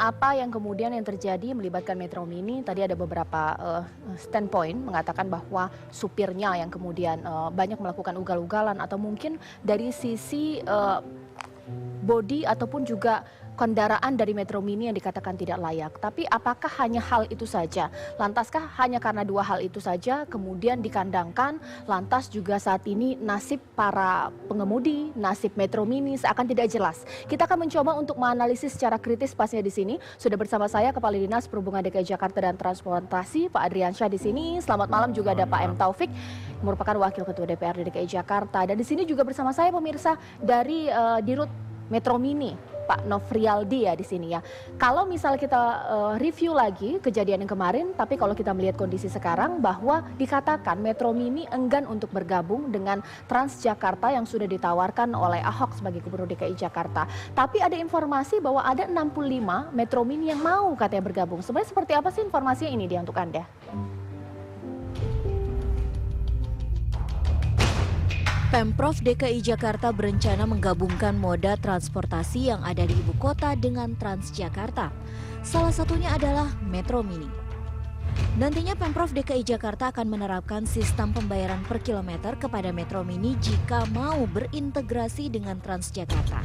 apa yang kemudian yang terjadi melibatkan Metro Mini? Tadi ada beberapa standpoint mengatakan bahwa supirnya yang kemudian banyak melakukan ugal-ugalan atau mungkin dari sisi bodi ataupun juga kendaraan dari Metro Mini yang dikatakan tidak layak. Tapi apakah hanya hal itu saja? Lantaskah hanya karena dua hal itu saja kemudian dikandangkan, lantas juga saat ini nasib para pengemudi, nasib Metro Mini seakan tidak jelas. Kita akan mencoba untuk menganalisis secara kritis pasnya di sini. Sudah bersama saya Kepala Dinas Perhubungan DKI Jakarta dan Transportasi Pak Adriansyah di sini. Selamat malam juga ada Pak M. Taufik, merupakan Wakil Ketua DPRD DKI Jakarta. Dan di sini juga bersama saya pemirsa dari Dirut Metro Mini, Pak Nofrialdi ya di sini ya. Kalau misal kita review lagi kejadian yang kemarin, tapi kalau kita melihat kondisi sekarang bahwa dikatakan Metro Mini enggan untuk bergabung dengan Transjakarta yang sudah ditawarkan oleh Ahok sebagai Gubernur DKI Jakarta. Tapi ada informasi bahwa ada 65 Metro Mini yang mau katanya bergabung. Sebenarnya seperti apa sih informasinya ini dia untuk Anda? Pemprov DKI Jakarta berencana menggabungkan moda transportasi yang ada di ibu kota dengan Transjakarta. Salah satunya adalah Metro Mini. Nantinya Pemprov DKI Jakarta akan menerapkan sistem pembayaran per kilometer kepada Metro Mini jika mau berintegrasi dengan Transjakarta.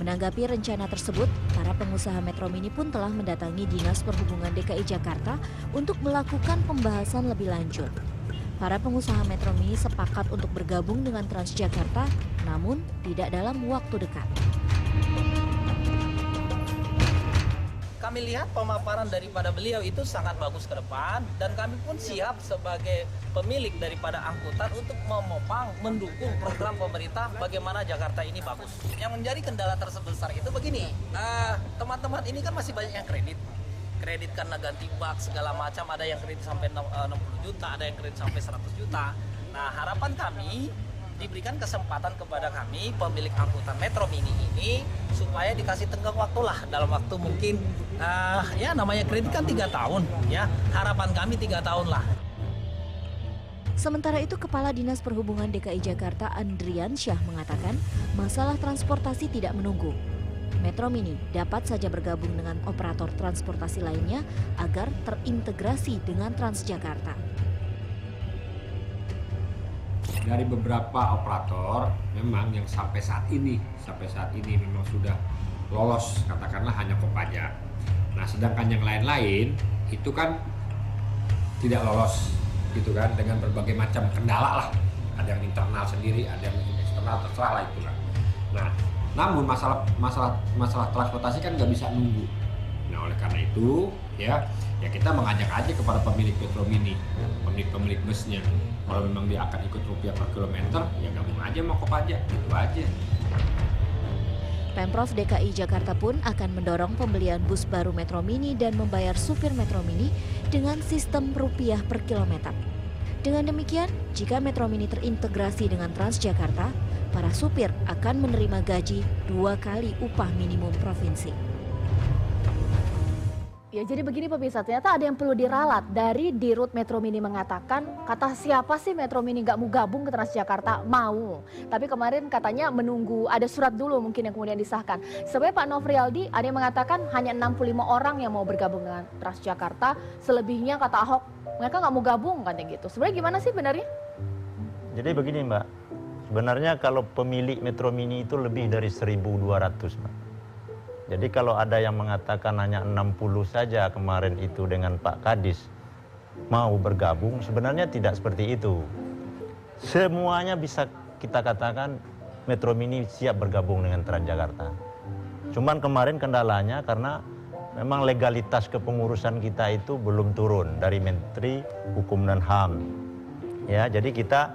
Menanggapi rencana tersebut, para pengusaha Metro Mini pun telah mendatangi Dinas Perhubungan DKI Jakarta untuk melakukan pembahasan lebih lanjut. Para pengusaha Metro Mini sepakat untuk bergabung dengan Transjakarta, namun tidak dalam waktu dekat. Kami lihat pemaparan daripada beliau itu sangat bagus ke depan, dan kami pun siap sebagai pemilik daripada angkutan untuk memopang, mendukung program pemerintah bagaimana Jakarta ini bagus. Yang menjadi kendala terbesar itu begini, teman-teman ini kan masih banyak yang kredit karena ganti bak segala macam, ada yang kredit sampai 60 juta, ada yang kredit sampai 100 juta. Nah, harapan kami diberikan kesempatan kepada kami pemilik angkutan Metro Mini ini supaya dikasih tenggang waktu lah, dalam waktu mungkin ya namanya kredit kan 3 tahun ya, harapan kami 3 tahun lah. Sementara itu, Kepala Dinas Perhubungan DKI Jakarta Andriansyah mengatakan masalah transportasi tidak menunggu. Metro Mini dapat saja bergabung dengan operator transportasi lainnya agar terintegrasi dengan Transjakarta. Dari beberapa operator memang yang sampai saat ini memang sudah lolos, katakanlah hanya Kopaja. Nah, sedangkan yang lain-lain itu kan tidak lolos gitu kan, dengan berbagai macam kendala lah. Ada yang internal sendiri, ada yang eksternal, terserah lah itulah. Nah, namun masalah transportasi kan nggak bisa nunggu. Nah, oleh karena itu ya kita mengajak aja kepada pemilik Metro Mini, pemilik busnya, kalau memang dia akan ikut rupiah per kilometer, ya gabung aja sama Kopaja, gitu aja. Pemprov DKI Jakarta pun akan mendorong pembelian bus baru Metro Mini dan membayar supir Metro Mini dengan sistem rupiah per kilometer. Dengan demikian, jika Metro Mini terintegrasi dengan Transjakarta, para supir akan menerima gaji 2 kali upah minimum provinsi. Ya, jadi begini pemirsa, ternyata ada yang perlu diralat. Dari Dirut Metro Mini mengatakan, kata siapa sih Metro Mini nggak mau gabung ke Transjakarta? Mau. Tapi kemarin katanya menunggu ada surat dulu mungkin yang kemudian disahkan. Sebenarnya Pak Nofrialdi ada yang mengatakan hanya 65 orang yang mau bergabung dengan Transjakarta. Selebihnya kata Ahok, mereka nggak mau gabung katanya gitu. Sebenarnya gimana sih benarnya? Jadi begini Mbak, sebenarnya kalau pemilik Metro Mini itu lebih dari 1.200 Mbak. Jadi kalau ada yang mengatakan hanya 60 saja kemarin itu dengan Pak Kadis mau bergabung, sebenarnya tidak seperti itu. Semuanya bisa kita katakan Metro Mini siap bergabung dengan Transjakarta. Cuman kemarin kendalanya karena memang legalitas kepengurusan kita itu belum turun dari Menteri Hukum dan HAM. Ya, jadi kita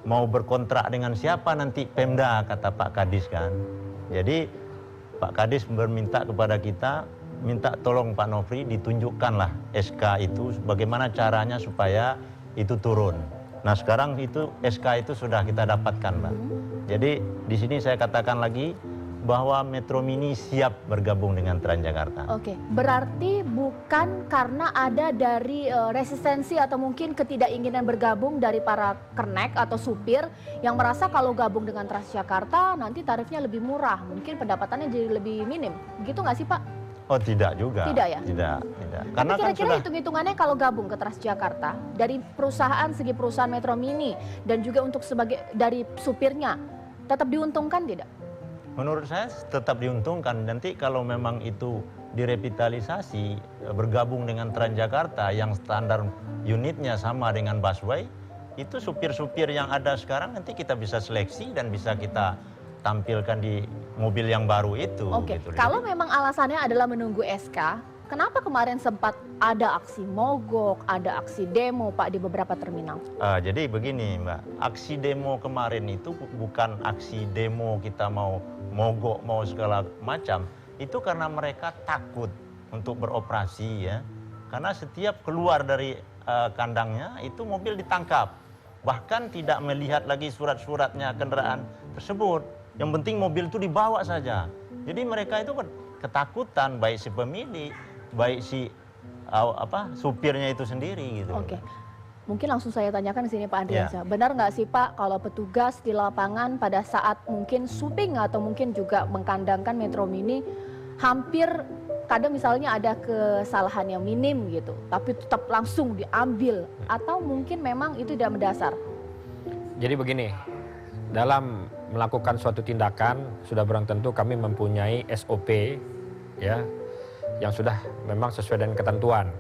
mau berkontrak dengan siapa nanti Pemda, kata Pak Kadis kan. Jadi Pak Kadis meminta kepada kita, minta tolong Pak Nofri ditunjukkanlah SK itu bagaimana caranya supaya itu turun. Nah, sekarang itu SK itu sudah kita dapatkan, Mbak. Jadi di sini saya katakan lagi bahwa Metro Mini siap bergabung dengan Transjakarta. Oke, berarti bukan karena ada dari resistensi atau mungkin ketidakinginan bergabung dari para kernek atau supir yang merasa kalau gabung dengan Transjakarta nanti tarifnya lebih murah, mungkin pendapatannya jadi lebih minim. Begitu nggak sih Pak? Oh tidak juga. Tidak ya? Tidak. Tapi Karena kan kira-kira sudah hitung-hitungannya kalau gabung ke Transjakarta dari segi perusahaan Metro Mini dan juga untuk dari supirnya tetap diuntungkan tidak? menurut saya tetap diuntungkan. Nanti kalau memang itu direvitalisasi bergabung dengan Transjakarta yang standar unitnya sama dengan busway, itu supir-supir yang ada sekarang nanti kita bisa seleksi dan bisa kita tampilkan di mobil yang baru itu. Oke, gitu. kalau memang alasannya adalah menunggu SK, kenapa kemarin sempat ada aksi mogok, ada aksi demo Pak di beberapa terminal? Jadi begini Mbak, aksi demo kemarin itu bukan aksi demo kita mau mogok, mau segala macam. Itu karena mereka takut untuk beroperasi ya. Karena setiap keluar dari kandangnya itu mobil ditangkap. Bahkan tidak melihat lagi surat-suratnya kendaraan tersebut. Yang penting mobil itu dibawa saja. Jadi mereka itu ketakutan, baik si pemilik, baik si supirnya itu sendiri gitu. Oke, mungkin langsung saya tanyakan di sini Pak Andriansyah. Ya. Benar nggak sih Pak kalau petugas di lapangan pada saat mungkin sweeping atau mungkin juga mengkandangkan Metro Mini hampir kadang misalnya ada kesalahan yang minim gitu, tapi tetap langsung diambil atau mungkin memang itu tidak mendasar? Jadi begini, dalam melakukan suatu tindakan sudah barang tentu kami mempunyai SOP ya yang sudah memang sesuai dengan ketentuan.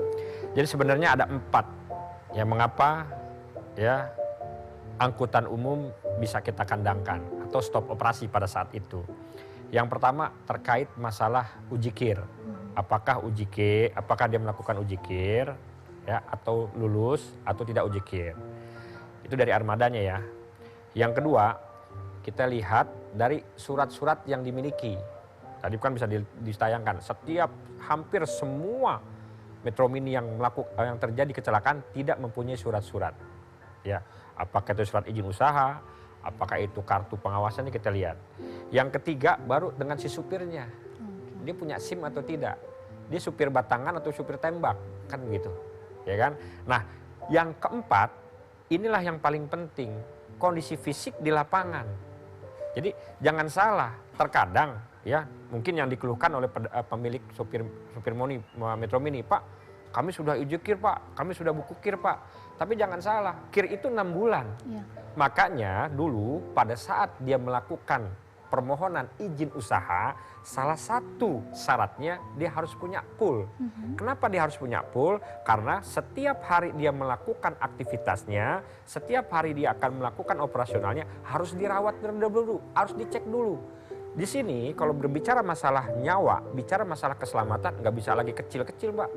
Jadi sebenarnya ada 4 yang mengapa ya angkutan umum bisa kita kandangkan atau stop operasi pada saat itu. Yang pertama terkait masalah uji kir. Apakah dia melakukan uji kir ya atau lulus atau tidak uji kir. Itu dari armadanya ya. Yang kedua, kita lihat dari surat-surat yang dimiliki. Tadi kan bisa ditayangkan, hampir semua Metro Mini yang terjadi kecelakaan tidak mempunyai surat-surat. Ya, apakah itu surat izin usaha, apakah itu kartu pengawasannya kita lihat. Yang ketiga baru dengan si supirnya. Dia punya SIM atau tidak. Dia supir batangan atau supir tembak, kan gitu. Ya kan? Nah, yang keempat, inilah yang paling penting, kondisi fisik di lapangan. Jadi jangan salah, terkadang ya mungkin yang dikeluhkan oleh pemilik supir Metro Mini, Pak, kami sudah uji kir Pak, kami sudah buku kir Pak. Tapi jangan salah, kir itu 6 bulan. Ya. Makanya dulu pada saat dia melakukan permohonan izin usaha, salah satu syaratnya dia harus punya pool. Kenapa dia harus punya pool? Karena setiap hari dia melakukan aktivitasnya, setiap hari dia akan melakukan operasionalnya harus dirawat dulu, harus dicek dulu. Di sini kalau berbicara masalah nyawa, bicara masalah keselamatan nggak bisa lagi kecil-kecil, Mbak.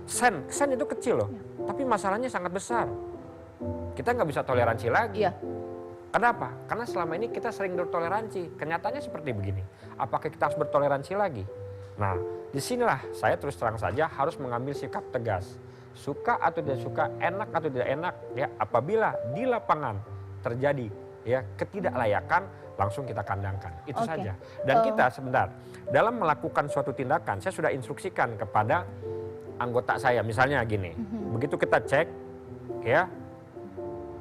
Sen itu kecil loh, tapi masalahnya sangat besar. Kita nggak bisa toleransi lagi. Iya. Kenapa? Karena selama ini kita sering bertoleransi. Kenyataannya seperti begini. Apakah kita harus bertoleransi lagi? Nah, disinilah saya terus terang saja harus mengambil sikap tegas. Suka atau tidak suka, enak atau tidak enak, ya apabila di lapangan terjadi ya ketidaklayakan, langsung kita kandangkan. Itu saja. Dan kita sebentar, dalam melakukan suatu tindakan, saya sudah instruksikan kepada anggota saya. Misalnya gini, begitu kita cek, ya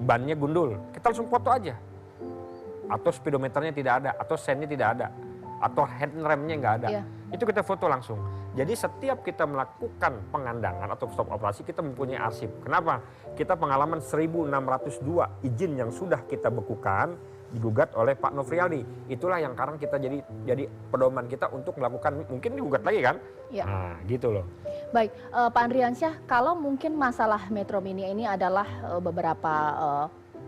bannya gundul, kita langsung foto aja. Atau speedometernya tidak ada, atau sennya tidak ada, atau handremnya nggak ada. Yeah. Itu kita foto langsung. Jadi setiap kita melakukan pengandangan atau stop operasi, kita mempunyai arsip. Kenapa? Kita pengalaman 1602 izin yang sudah kita bekukan, digugat oleh Pak Nofrialdi. Itulah yang sekarang kita jadi pedoman kita untuk melakukan, mungkin digugat lagi kan? Ya. Nah gitu loh. Baik, Pak Andriansyah, kalau mungkin masalah Metro Mini ini adalah beberapa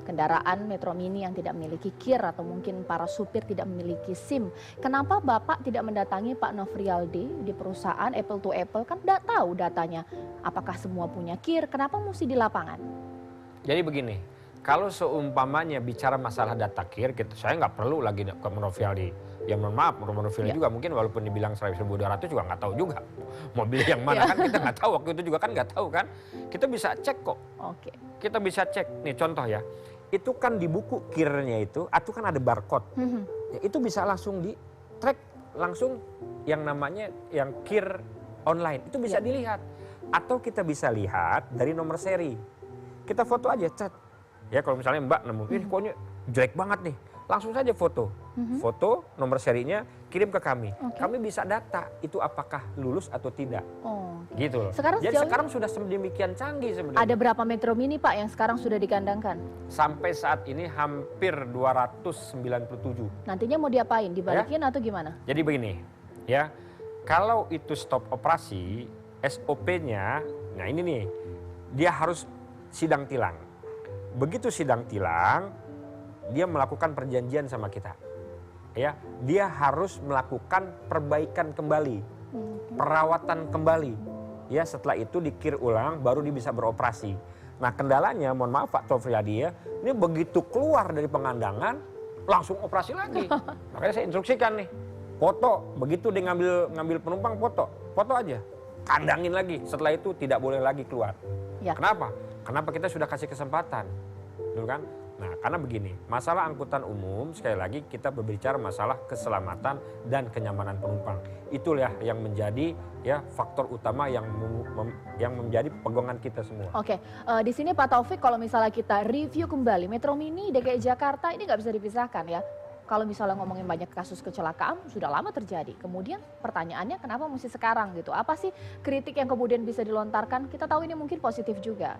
kendaraan Metro Mini yang tidak memiliki kir atau mungkin para supir tidak memiliki SIM. Kenapa Bapak tidak mendatangi Pak Nofrialdi di perusahaan Apple to Apple? Kan tidak tahu datanya apakah semua punya kir, kenapa mesti di lapangan? Jadi begini, kalau seumpamanya bicara masalah data kir, saya nggak perlu lagi ke Nofrialdi. Ya mohon maaf, Nofrialdi juga mungkin walaupun dibilang 1.200 juga nggak tahu juga. Mobil yang mana kan kita nggak tahu, waktu itu juga kan nggak tahu kan. Kita bisa cek kok. Oke. Kita bisa cek, nih contoh ya. Itu kan di buku kirnya itu kan ada barcode. Ya, itu bisa langsung di track langsung yang namanya yang kir online. Itu bisa dilihat. Atau kita bisa lihat dari nomor seri. Kita foto aja, cat. Ya kalau misalnya Mbak nemu, ini kok jelek banget nih. Langsung saja foto. Foto nomor serinya, kirim ke kami. Oke. Kami bisa data itu apakah lulus atau tidak. Oh. Gitu loh. Sekarang Jadi sejauh sekarang sudah sedemikian canggih sebenarnya. Ada berapa Metro Mini Pak yang sekarang sudah dikandangkan? Sampai saat ini hampir 297. Nantinya mau diapain? Dibalikin atau gimana? Jadi begini, ya. Kalau itu stop operasi, SOP-nya, nah ini nih, dia harus sidang tilang. Begitu sidang tilang, dia melakukan perjanjian sama kita. Ya, dia harus melakukan perbaikan kembali, perawatan kembali. Ya, setelah itu dikir ulang baru dia bisa beroperasi. Nah, kendalanya, mohon maaf Pak Tofriyadi ya, ini begitu keluar dari pengandangan langsung operasi lagi. Makanya saya instruksikan nih, foto, begitu dia ngambil penumpang foto aja, kandangin lagi. Setelah itu tidak boleh lagi keluar. Ya. Kenapa? Kenapa kita sudah kasih kesempatan, dulu kan? Nah, karena begini, masalah angkutan umum sekali lagi kita berbicara masalah keselamatan dan kenyamanan penumpang. Itulah yang menjadi ya faktor utama yang menjadi pegangan kita semua. Oke, di sini Pak Taufik, kalau misalnya kita review kembali Metro Mini DKI Jakarta ini nggak bisa dipisahkan ya. Kalau misalnya ngomongin banyak kasus kecelakaan sudah lama terjadi. Kemudian pertanyaannya kenapa mesti sekarang gitu? Apa sih kritik yang kemudian bisa dilontarkan? Kita tahu ini mungkin positif juga.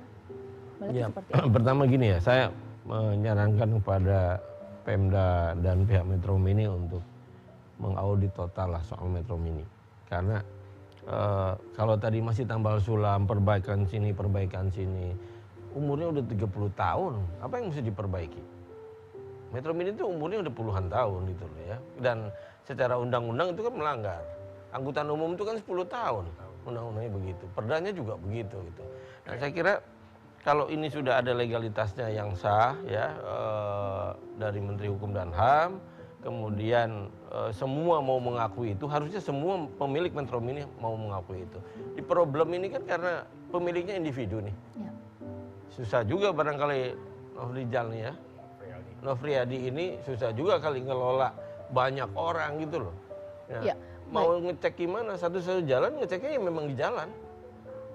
Ya, seperti apa? pertama gini ya, saya menyarankan kepada Pemda dan pihak Metro Mini untuk mengaudit total lah soal Metro Mini. Karena kalau tadi masih tambal sulam, perbaikan sini, umurnya udah 30 tahun, apa yang mesti diperbaiki? Metro Mini itu umurnya udah puluhan tahun gitu loh ya. Dan secara undang-undang itu kan melanggar. Angkutan umum itu kan 10 tahun, undang-undangnya begitu. Perdanya juga begitu gitu. Nah, saya kira kalau ini sudah ada legalitasnya yang sah ya dari Menteri Hukum dan HAM, kemudian semua mau mengakui itu, harusnya semua pemilik Metro Mini mau mengakui itu. Di problem ini kan karena pemiliknya individu nih. Ya. Susah juga barangkali Nofrijal nih ya. Nofriyadi ini susah juga kali ngelola banyak orang gitu loh. Ya. Ya, Mau ngecek gimana, satu-satu jalan ngeceknya ya memang di jalan.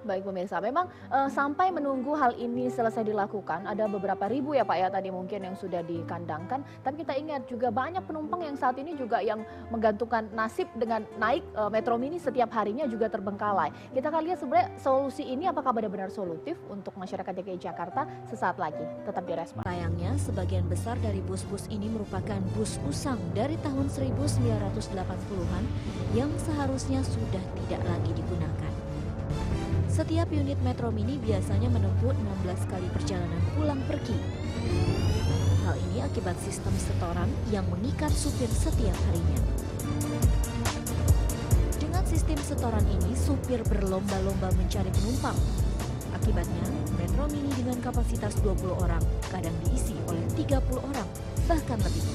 Baik pemirsa, memang sampai menunggu hal ini selesai dilakukan ada beberapa ribu ya Pak ya tadi mungkin yang sudah dikandangkan. Tapi kita ingat juga banyak penumpang yang saat ini juga yang menggantungkan nasib dengan naik Metro Mini setiap harinya juga terbengkalai. Kita akan lihat sebenarnya solusi ini apakah benar-benar solutif untuk masyarakat DKI Jakarta sesaat lagi. Tetap di Resma. Sayangnya, sebagian besar dari bus-bus ini merupakan bus usang dari tahun 1980-an yang seharusnya sudah tidak lagi digunakan. Setiap unit Metro Mini biasanya menempuh 16 kali perjalanan pulang pergi. Hal ini akibat sistem setoran yang mengikat supir setiap harinya. Dengan sistem setoran ini, supir berlomba-lomba mencari penumpang. Akibatnya, Metro Mini dengan kapasitas 20 orang kadang diisi oleh 30 orang, bahkan lebih.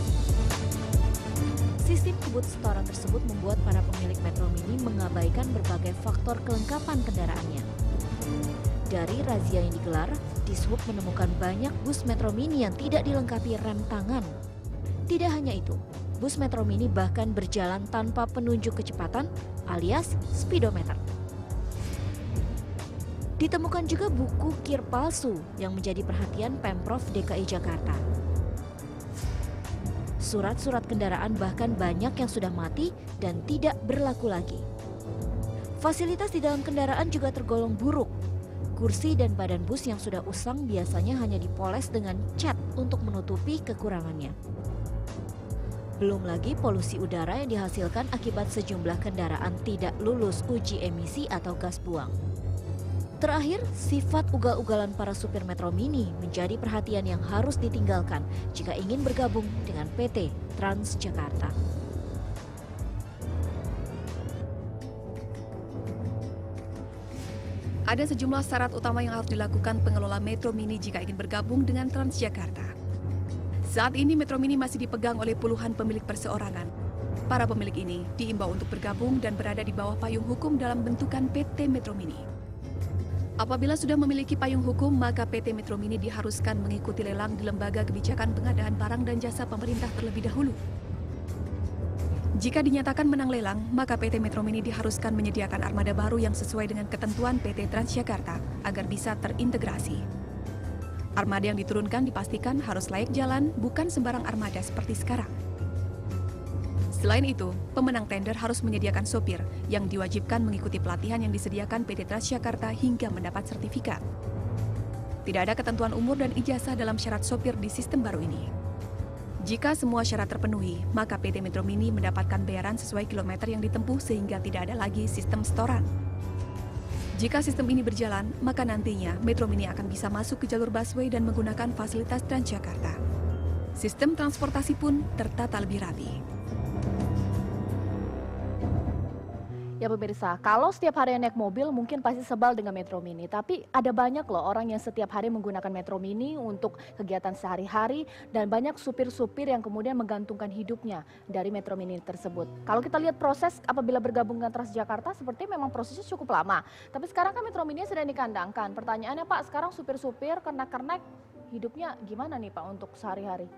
Sistem kebut setoran tersebut membuat para pemilik Metro Mini mengabaikan berbagai faktor kelengkapan kendaraannya. Dari razia yang digelar, Dishub menemukan banyak bus Metro Mini yang tidak dilengkapi rem tangan. Tidak hanya itu, bus Metro Mini bahkan berjalan tanpa penunjuk kecepatan alias speedometer. Ditemukan juga buku kir palsu yang menjadi perhatian Pemprov DKI Jakarta. Surat-surat kendaraan bahkan banyak yang sudah mati dan tidak berlaku lagi. Fasilitas di dalam kendaraan juga tergolong buruk. Kursi dan badan bus yang sudah usang biasanya hanya dipoles dengan cat untuk menutupi kekurangannya. Belum lagi polusi udara yang dihasilkan akibat sejumlah kendaraan tidak lulus uji emisi atau gas buang. Terakhir, sifat ugal-ugalan para supir Metro Mini menjadi perhatian yang harus ditinggalkan jika ingin bergabung dengan PT Transjakarta. Ada sejumlah syarat utama yang harus dilakukan pengelola Metro Mini jika ingin bergabung dengan Transjakarta. Saat ini Metro Mini masih dipegang oleh puluhan pemilik perseorangan. Para pemilik ini diimbau untuk bergabung dan berada di bawah payung hukum dalam bentukan PT Metro Mini. Apabila sudah memiliki payung hukum, maka PT Metro Mini diharuskan mengikuti lelang di Lembaga Kebijakan Pengadaan Barang dan Jasa Pemerintah terlebih dahulu. Jika dinyatakan menang lelang, maka PT Metro Mini diharuskan menyediakan armada baru yang sesuai dengan ketentuan PT Transjakarta agar bisa terintegrasi. Armada yang diturunkan dipastikan harus layak jalan, bukan sembarang armada seperti sekarang. Selain itu, pemenang tender harus menyediakan sopir yang diwajibkan mengikuti pelatihan yang disediakan PT Transjakarta hingga mendapat sertifikat. Tidak ada ketentuan umur dan ijazah dalam syarat sopir di sistem baru ini. Jika semua syarat terpenuhi, maka PT Metro Mini mendapatkan bayaran sesuai kilometer yang ditempuh sehingga tidak ada lagi sistem setoran. Jika sistem ini berjalan, maka nantinya Metro Mini akan bisa masuk ke jalur busway dan menggunakan fasilitas Transjakarta. Sistem transportasi pun tertata lebih rapi. Ya pemirsa, kalau setiap hari naik mobil mungkin pasti sebal dengan Metro Mini. Tapi ada banyak loh orang yang setiap hari menggunakan Metro Mini untuk kegiatan sehari-hari. Dan banyak supir-supir yang kemudian menggantungkan hidupnya dari Metro Mini tersebut. Kalau kita lihat proses apabila bergabung dengan Transjakarta, seperti memang prosesnya cukup lama. Tapi sekarang kan Metro Mini sedang dikandangkan. Pertanyaannya Pak, sekarang supir-supir kernek-kernek hidupnya gimana nih Pak untuk sehari-hari?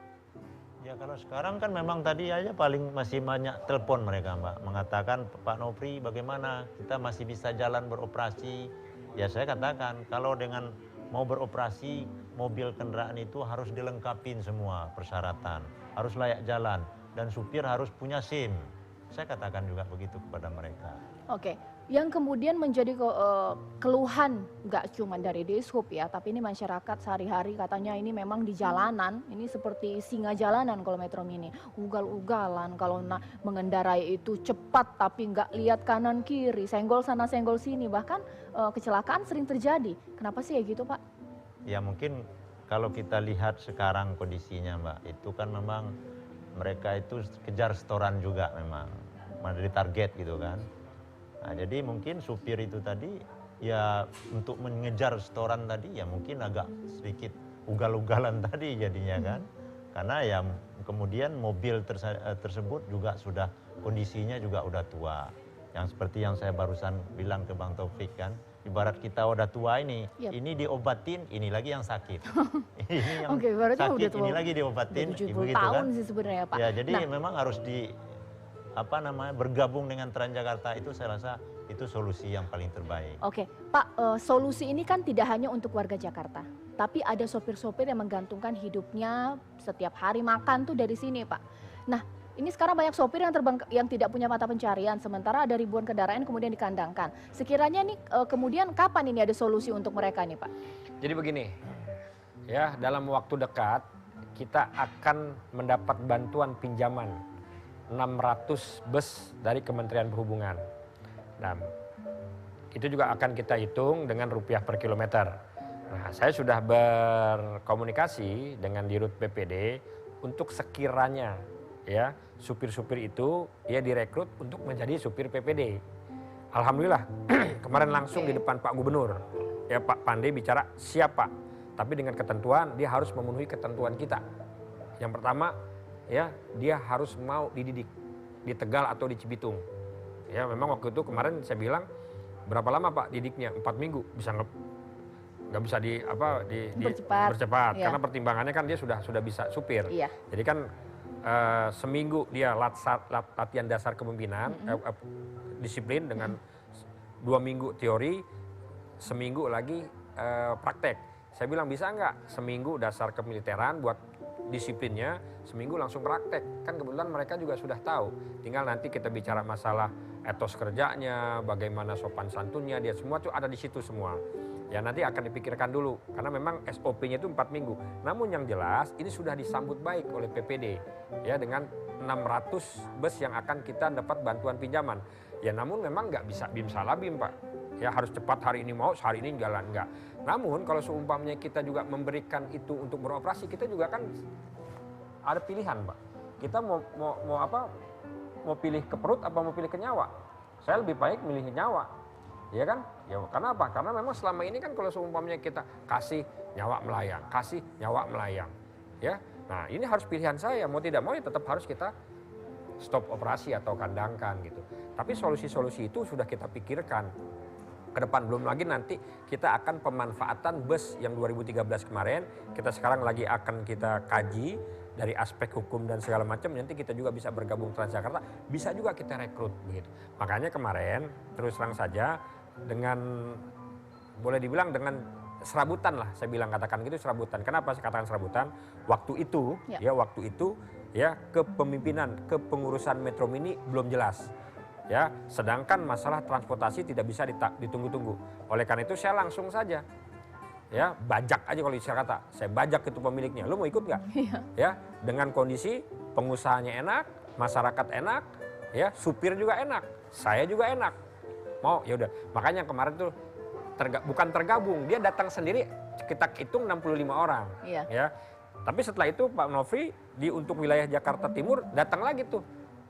Ya kalau sekarang kan memang tadi aja paling masih banyak telepon mereka Mbak. Mengatakan Pak Nofri bagaimana kita masih bisa jalan beroperasi. Ya saya katakan kalau dengan mau beroperasi mobil kendaraan itu harus dilengkapin semua persyaratan. Harus layak jalan dan supir harus punya SIM. Saya katakan juga begitu kepada mereka. Oke, yang kemudian menjadi keluhan nggak cuma dari Dishub ya, tapi ini masyarakat sehari-hari katanya ini memang di jalanan, ini seperti singa jalanan kalau Metro Mini. Ugal-ugalan kalau mengendarai itu cepat tapi nggak lihat kanan kiri, senggol sana senggol sini, bahkan kecelakaan sering terjadi. Kenapa sih ya gitu Pak? Ya mungkin kalau kita lihat sekarang kondisinya Mbak, itu kan memang mereka itu kejar setoran juga memang, dari target gitu kan. Nah, jadi mungkin supir itu tadi ya untuk mengejar setoran tadi ya mungkin agak sedikit ugal-ugalan tadi jadinya kan. Karena ya kemudian mobil tersebut juga sudah kondisinya juga udah tua. Yang seperti yang saya barusan bilang ke Bang Taufik kan, ibarat kita udah tua ini, ini diobatin, ini lagi yang sakit. Ini yang sakit, ini lagi diobatin, 70 tahun kan. sih sebenarnya Pak. Ya jadi memang harus bergabung dengan Transjakarta itu saya rasa itu solusi yang paling terbaik. Oke, Pak, solusi ini kan tidak hanya untuk warga Jakarta, tapi ada sopir-sopir yang menggantungkan hidupnya setiap hari makan tuh dari sini, Pak. Nah, ini sekarang banyak sopir yang tidak punya mata pencarian, sementara ada ribuan kendaraan kemudian dikandangkan. Sekiranya nih kemudian kapan ini ada solusi untuk mereka nih, Pak? Jadi begini, ya dalam waktu dekat kita akan mendapat bantuan pinjaman 600 bus dari Kementerian Perhubungan. Nah, itu juga akan kita hitung dengan rupiah per kilometer. Nah, saya sudah berkomunikasi dengan Dirut BPD untuk sekiranya ya supir-supir itu ya direkrut untuk menjadi supir PPD. Alhamdulillah kemarin langsung di depan Pak Gubernur ya Pak Pandey bicara siapa, tapi dengan ketentuan dia harus memenuhi ketentuan kita. Yang pertama ya dia harus mau dididik di Tegal atau di Cibitung. Ya memang waktu itu kemarin saya bilang berapa lama Pak didiknya? 4 minggu bisa nggak bisa bercepat ya. Karena pertimbangannya kan dia sudah bisa supir. Iya. Jadi kan seminggu dia latihan dasar kepemimpinan disiplin dengan 2 minggu teori, seminggu lagi praktek. Saya bilang bisa nggak seminggu dasar kemiliteran buat disiplinnya, seminggu langsung praktek. Kan kebetulan mereka juga sudah tahu. Tinggal nanti kita bicara masalah etos kerjanya, bagaimana sopan santunnya, dia semua tuh ada di situ semua. Ya nanti akan dipikirkan dulu, karena memang SOP-nya itu 4 minggu. Namun yang jelas ini sudah disambut baik oleh PPD, ya dengan 600 bus yang akan kita dapat bantuan pinjaman. Ya namun memang nggak bisa bim salah bim Pak. Ya harus cepat hari ini mau, hari ini jalan enggak. Namun kalau seumpamanya kita juga memberikan itu untuk beroperasi, kita juga kan ada pilihan Pak. Kita mau pilih ke perut apa mau pilih ke nyawa? Saya lebih baik milih ke nyawa. Ya kan? Ya karena apa? Karena memang selama ini kan kalau seumpamanya kita kasih nyawa melayang, kasih nyawa melayang. Ya. Nah, ini harus pilihan saya, mau tidak mau ya tetap harus kita stop operasi atau kandangkan gitu. Tapi solusi-solusi itu sudah kita pikirkan. Ke depan belum lagi nanti kita akan pemanfaatan bus yang 2013 kemarin, kita sekarang lagi akan kita kaji dari aspek hukum dan segala macam, nanti kita juga bisa bergabung Transjakarta, bisa juga kita rekrut begitu. Makanya kemarin terus terang saja dengan boleh dibilang dengan serabutan lah, saya bilang katakan gitu serabutan. Kenapa saya katakan serabutan? Waktu itu ya kepemimpinan, kepengurusan Metro Mini belum jelas. Ya, sedangkan masalah transportasi tidak bisa ditunggu-tunggu. Oleh karena itu saya langsung saja ya bajak aja, kalau istilah kata, saya bajak itu pemiliknya. Lu mau ikut nggak? Ya, dengan kondisi pengusahanya enak, masyarakat enak, ya supir juga enak, saya juga enak. Mau ya udah. Makanya kemarin tuh bukan tergabung, dia datang sendiri, kita hitung 65 orang. Iya. Ya. Tapi setelah itu Pak Nofri untuk wilayah Jakarta Timur datang lagi tuh,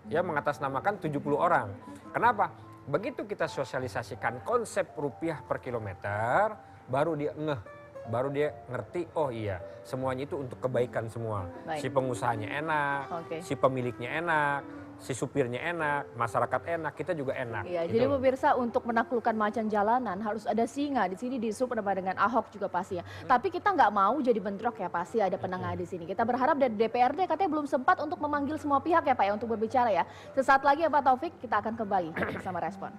ya mengatasnamakan 70 orang. Kenapa? Begitu kita sosialisasikan konsep rupiah per kilometer, baru dia ngeh, baru dia ngerti, oh iya semuanya itu untuk kebaikan semua. Baik. Si pengusahanya enak, Oke. si pemiliknya enak, si supirnya enak, masyarakat enak, kita juga enak. Iya, gitu jadi loh. pemirsa untuk menaklukkan macan jalanan harus ada singa. Di sini disup dengan Ahok juga pasti ya. Tapi kita nggak mau jadi bentrok ya, pasti ada penengah di sini. Kita berharap dari DPRD katanya belum sempat untuk memanggil semua pihak ya Pak ya untuk berbicara ya. Sesaat lagi ya Pak Taufik, kita akan kembali bersama Respon.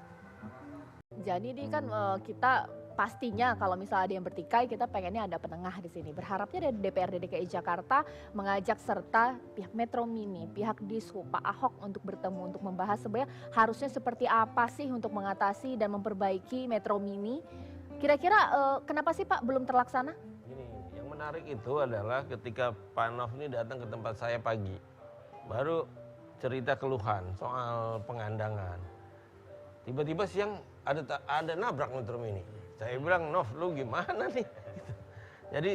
Jadi ini kan kita pastinya kalau misalnya ada yang bertikai, kita pengennya ada penengah di sini. Berharapnya dari DPRD DKI Jakarta mengajak serta pihak Metro Mini, pihak Dishub, Pak Ahok untuk bertemu untuk membahas sebenarnya harusnya seperti apa sih untuk mengatasi dan memperbaiki Metro Mini. Kira-kira kenapa sih Pak belum terlaksana? Gini, yang menarik itu adalah ketika Pak Nov ini datang ke tempat saya pagi, baru cerita keluhan soal pengandangan. Tiba-tiba siang ada nabrak Metro Mini. Saya bilang, Nov, lu gimana nih? Gitu. Jadi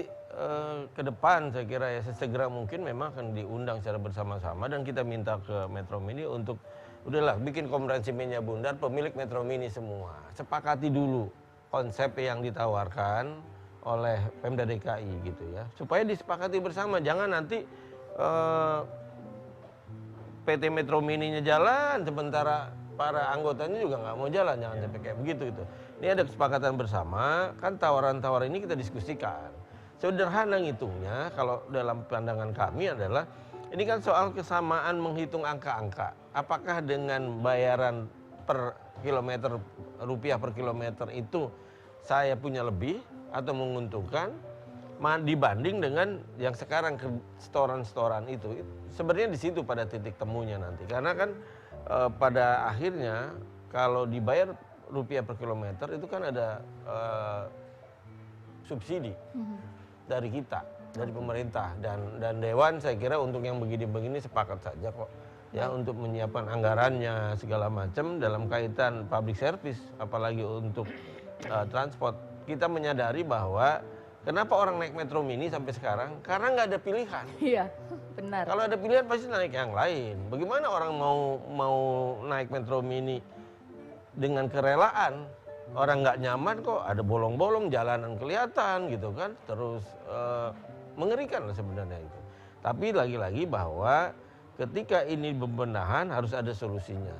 ke depan saya kira ya sesegera mungkin memang akan diundang secara bersama-sama dan kita minta ke Metro Mini untuk udahlah bikin konferensi media bundar pemilik Metro Mini semua. Sepakati dulu konsep yang ditawarkan oleh Pemda DKI gitu ya. Supaya disepakati bersama, jangan nanti PT Metro Mininya jalan sementara para anggotanya juga nggak mau jalan, jangan sampai kayak begitu gitu. Ini ada kesepakatan bersama, kan tawaran-tawaran ini kita diskusikan. Sederhana ngitungnya, kalau dalam pandangan kami adalah, ini kan soal kesamaan menghitung angka-angka. Apakah dengan bayaran per kilometer, rupiah per kilometer itu saya punya lebih atau menguntungkan dibanding dengan yang sekarang ke setoran-setoran itu. Sebenarnya di situ pada titik temunya nanti. Karena kan pada akhirnya kalau dibayar rupiah per kilometer itu kan ada subsidi dari kita, dari pemerintah dan Dewan. Saya kira untuk yang begini-begini sepakat saja kok ya untuk menyiapkan anggarannya segala macam dalam kaitan public service, apalagi untuk transport. Kita menyadari bahwa kenapa orang naik Metro Mini sampai sekarang, karena nggak ada pilihan. Iya, benar. Kalau ada pilihan pasti naik yang lain. Bagaimana orang mau naik Metro Mini dengan kerelaan? Orang nggak nyaman kok, ada bolong-bolong, jalanan kelihatan gitu kan. Terus mengerikan lah sebenarnya itu. Tapi lagi-lagi bahwa ketika ini pembenahan harus ada solusinya.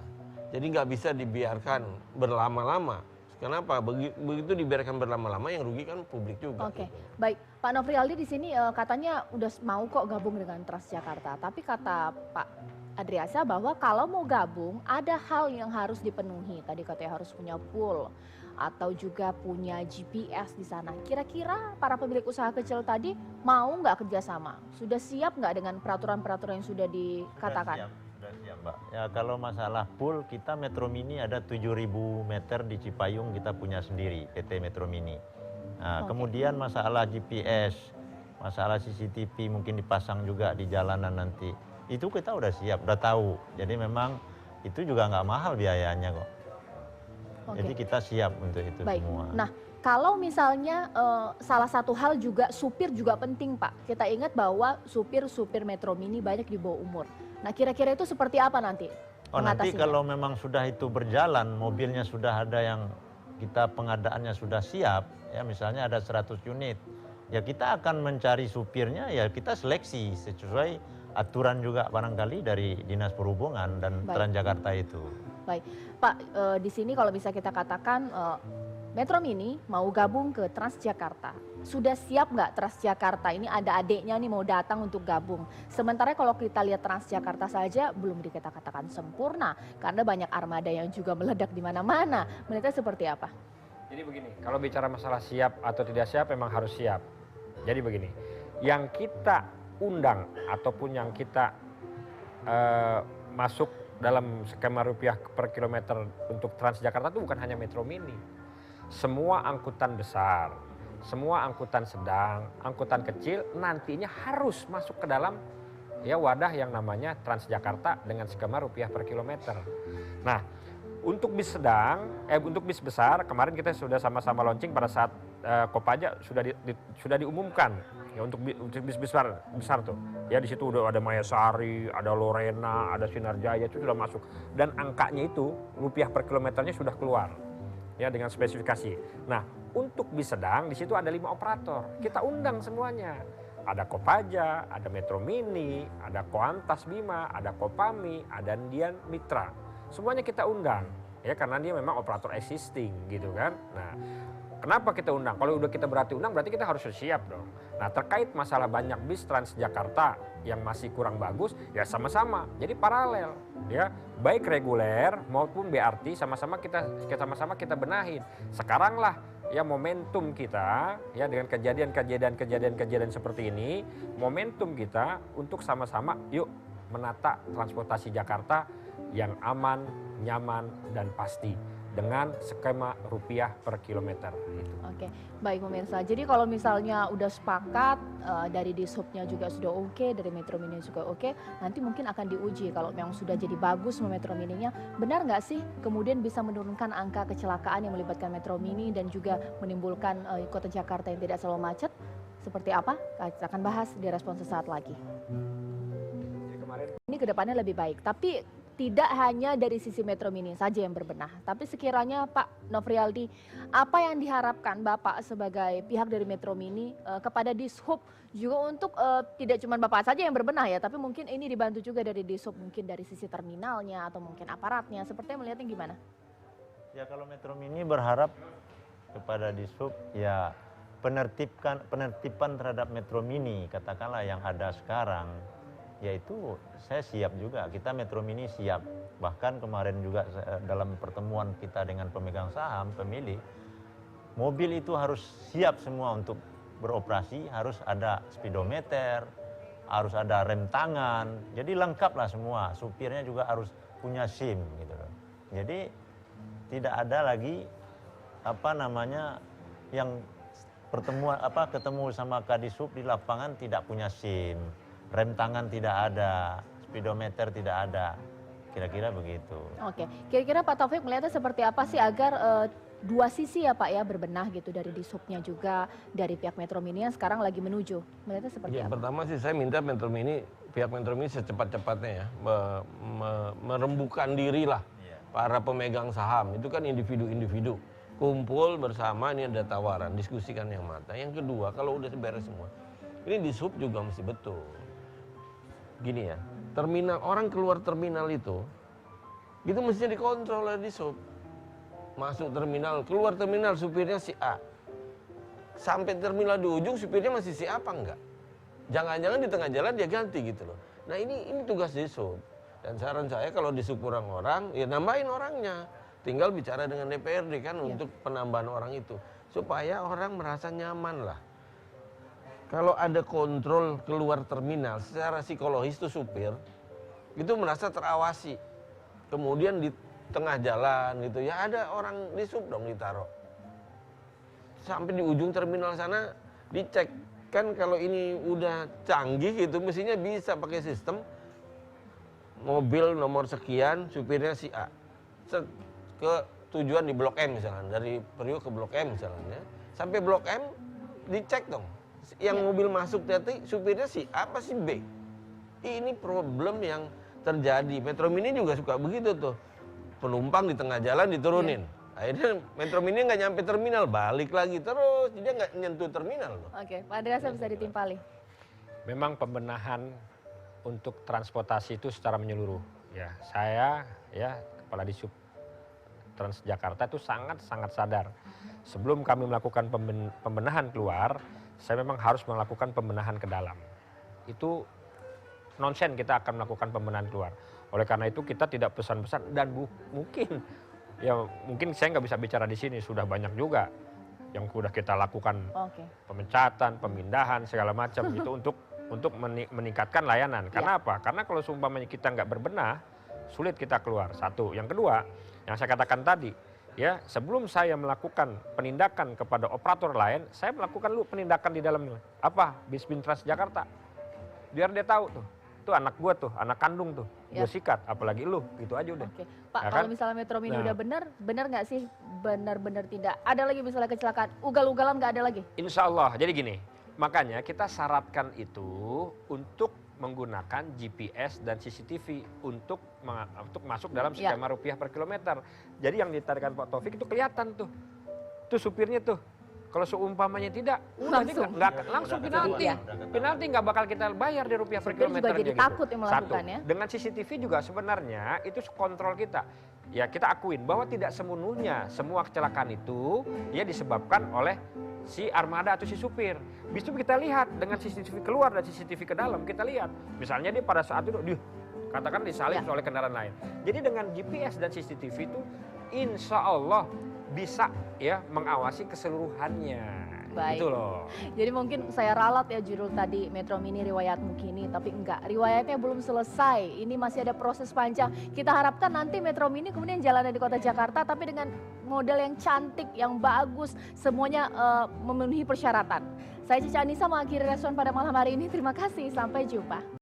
Jadi nggak bisa dibiarkan berlama-lama. Kenapa? Begitu dibiarkan berlama-lama yang rugi kan publik juga. Oke, gitu. baik. Pak Nofrialdi di sini katanya udah mau kok gabung dengan Transjakarta. Tapi kata Pak Adriasa bahwa kalau mau gabung ada hal yang harus dipenuhi. Tadi katanya harus punya pool atau juga punya GPS di sana. Kira-kira para pemilik usaha kecil tadi mau nggak kerjasama? Sudah siap nggak dengan peraturan-peraturan yang sudah dikatakan? Sudah siap, Mbak. Ya kalau masalah pool, kita Metro Mini ada 7.000 meter di Cipayung kita punya sendiri, PT Metro Mini. Nah, kemudian masalah GPS, masalah CCTV mungkin dipasang juga di jalanan nanti. Itu kita udah siap, udah tahu. Jadi memang itu juga nggak mahal biayanya kok. Jadi kita siap untuk itu Baik. semua. Nah, kalau misalnya salah satu hal juga supir juga penting Pak. Kita ingat bahwa supir-supir Metro Mini banyak di bawah umur. Nah, kira-kira itu seperti apa nanti? Nanti mengatasinya? kalau memang sudah itu berjalan, mobilnya sudah ada yang kita pengadaannya sudah siap, ya misalnya ada 100 unit, ya kita akan mencari supirnya, ya kita seleksi sesuai aturan juga barangkali dari Dinas Perhubungan dan Baik. Transjakarta itu. Baik, Pak, di sini kalau bisa kita katakan Metro Mini mau gabung ke Transjakarta. Sudah siap nggak Transjakarta? Ini ada adiknya nih mau datang untuk gabung. Sementara kalau kita lihat Transjakarta saja belum dikatakan sempurna karena banyak armada yang juga meledak di mana-mana. Melihatnya seperti apa? Jadi begini, kalau bicara masalah siap atau tidak siap memang harus siap. Jadi begini, yang kita undang ataupun yang kita masuk dalam skema rupiah per kilometer untuk Transjakarta itu bukan hanya Metro Mini. Semua angkutan besar, semua angkutan sedang, angkutan kecil nantinya harus masuk ke dalam ya wadah yang namanya Transjakarta dengan skema rupiah per kilometer. Nah, untuk bis sedang, untuk bis besar kemarin kita sudah sama-sama launching pada saat Kopaja sudah diumumkan ya untuk bis besar tuh. Ya di situ udah ada Mayasari, ada Lorena, ada Sinarjaya itu sudah masuk dan angkanya itu rupiah per kilometernya sudah keluar ya dengan spesifikasi. Nah, untuk bis sedang di situ ada 5 operator. Kita undang semuanya. Ada Kopaja, ada Metro Mini, ada Koantas Bima, ada Kopami, ada Dian Mitra. Semuanya kita undang ya karena dia memang operator existing gitu kan. Nah, kenapa kita undang? Kalau udah kita berarti undang berarti kita harus siap dong. Nah, terkait masalah banyak bis Transjakarta yang masih kurang bagus ya sama-sama. Jadi paralel ya, baik reguler maupun BRT sama-sama kita benahin. Sekarang lah ya momentum kita ya dengan kejadian seperti ini, momentum kita untuk sama-sama yuk menata transportasi Jakarta yang aman, nyaman dan pasti dengan skema rupiah per kilometer itu. Oke, baik pemirsa. Jadi kalau misalnya udah sepakat dari Dishubnya juga sudah oke, dari Metro Mini juga oke, nanti mungkin akan diuji kalau memang sudah jadi bagus Metro Mininya, benar nggak sih kemudian bisa menurunkan angka kecelakaan yang melibatkan Metro Mini dan juga menimbulkan kota Jakarta yang tidak selalu macet? Seperti apa? Kita akan bahas di respon sesaat lagi. Ini kedepannya lebih baik, tapi tidak hanya dari sisi Metro Mini saja yang berbenah, tapi sekiranya Pak Nofrialdi, apa yang diharapkan Bapak sebagai pihak dari Metro Mini kepada Dishub juga untuk tidak cuma Bapak saja yang berbenah ya, tapi mungkin ini dibantu juga dari Dishub, mungkin dari sisi terminalnya atau mungkin aparatnya, sepertinya melihatnya gimana? Ya kalau Metro Mini berharap kepada Dishub ya penertiban terhadap Metro Mini katakanlah yang ada sekarang. Yaitu saya siap juga, kita Metro Mini siap. Bahkan kemarin juga dalam pertemuan kita dengan pemegang saham, pemilik, mobil itu harus siap semua untuk beroperasi, harus ada speedometer, harus ada rem tangan, jadi lengkap lah semua. Supirnya juga harus punya SIM gitu loh. Jadi tidak ada lagi yang ketemu sama Kadishub di lapangan tidak punya SIM. Rem tangan tidak ada, speedometer tidak ada, kira-kira begitu. Oke, kira-kira Pak Taufik melihatnya seperti apa sih agar dua sisi ya Pak ya berbenah gitu dari Dishubnya juga dari pihak Metro Mini yang sekarang lagi menuju, melihatnya seperti apa? Pertama sih saya minta pihak Metro Mini secepat-cepatnya ya merembukan diri lah para pemegang saham, itu kan individu-individu. Kumpul bersama, ini ada tawaran, diskusikan yang matang. Yang kedua, kalau udah beres semua, ini Dishub juga mesti betul. Gini ya, orang keluar terminal itu mestinya dikontrol oleh Dishub. Masuk terminal, keluar terminal supirnya si A. Sampai terminal di ujung supirnya masih si A apa enggak? Jangan-jangan di tengah jalan dia ganti gitu loh. Nah ini tugas Dishub. Dan saran saya kalau Dishub kurang orang, ya nambahin orangnya. Tinggal bicara dengan DPRD kan untuk penambahan orang itu. Supaya orang merasa nyaman lah. Kalau ada kontrol keluar terminal, secara psikologis itu supir, itu merasa terawasi. Kemudian di tengah jalan gitu, ya ada orang Dishub dong ditaruh. Sampai di ujung terminal sana dicek. Kan kalau ini udah canggih gitu, mestinya bisa pakai sistem mobil nomor sekian, supirnya si A. Ke tujuan di Blok M misalnya, dari Priok ke Blok M misalnya. Sampai Blok M dicek dong. Yang mobil masuk tadi supirnya si A apa si B. Ini problem yang terjadi. Metro Mini juga suka begitu tuh. Penumpang di tengah jalan diturunin. Akhirnya Metro Mini nggak nyampe terminal, balik lagi terus. Jadi nggak nyentuh terminal loh. Oke, Pak Andreasa bisa ditimpali. Memang pembenahan untuk transportasi itu secara menyeluruh. Ya, saya Kepala Dishub Transjakarta itu sangat sadar. Sebelum kami melakukan pembenahan keluar, saya memang harus melakukan pembenahan ke dalam. Itu nonsen kita akan melakukan pembenahan keluar. Oleh karena itu kita tidak pesan-pesan dan mungkin saya nggak bisa bicara di sini, sudah banyak juga yang sudah kita lakukan pemecatan, pemindahan segala macam itu untuk meningkatkan layanan. Karena apa? Karena kalau seumpamanya kita nggak berbenah, sulit kita keluar. Satu. Yang kedua, yang saya katakan tadi, ya sebelum saya melakukan penindakan kepada operator lain, saya melakukan dulu penindakan di dalamnya. Apa? Bisbin Transjakarta. Biar dia tahu tuh. Itu anak gua tuh, anak kandung tuh. Gue sikat, apalagi lu, gitu aja udah. Oke, Pak, Ya kalau kan? misalnya Metro Mini Nah. udah benar nggak sih? Benar-benar tidak. Ada lagi misalnya kecelakaan, ugal-ugalan nggak ada lagi? Insya Allah. Jadi gini, makanya kita syaratkan itu untuk menggunakan GPS dan CCTV untuk masuk dalam skema rupiah per kilometer. Jadi yang ditarikan Pak Taufik itu kelihatan tuh. Tuh supirnya tuh. Kalau seumpamanya tidak, Langsung. langsung penalti. Iya. Penalti nggak bakal kita bayar di rupiah per Supir juga kilometer. jadi takut yang melakukan, ya. Dengan CCTV juga sebenarnya itu kontrol kita. Ya kita akuin bahwa tidak sepenuhnya semua kecelakaan itu ya disebabkan oleh si armada atau si supir. Bisa kita lihat dengan CCTV keluar dan CCTV ke dalam, kita lihat. Misalnya dia pada saat itu katakan disalip oleh kendaraan lain. Jadi dengan GPS dan CCTV itu insya Allah bisa ya mengawasi keseluruhannya. Baik. Gitu loh. Jadi mungkin saya ralat ya judul tadi Metro Mini riwayatmu kini, tapi enggak, riwayatnya belum selesai. Ini masih ada proses panjang. Kita harapkan nanti Metro Mini kemudian jalannya di kota Jakarta tapi dengan model yang cantik, yang bagus, semuanya memenuhi persyaratan. Saya Cica Anissa mengakhiri respon pada malam hari ini. Terima kasih, sampai jumpa.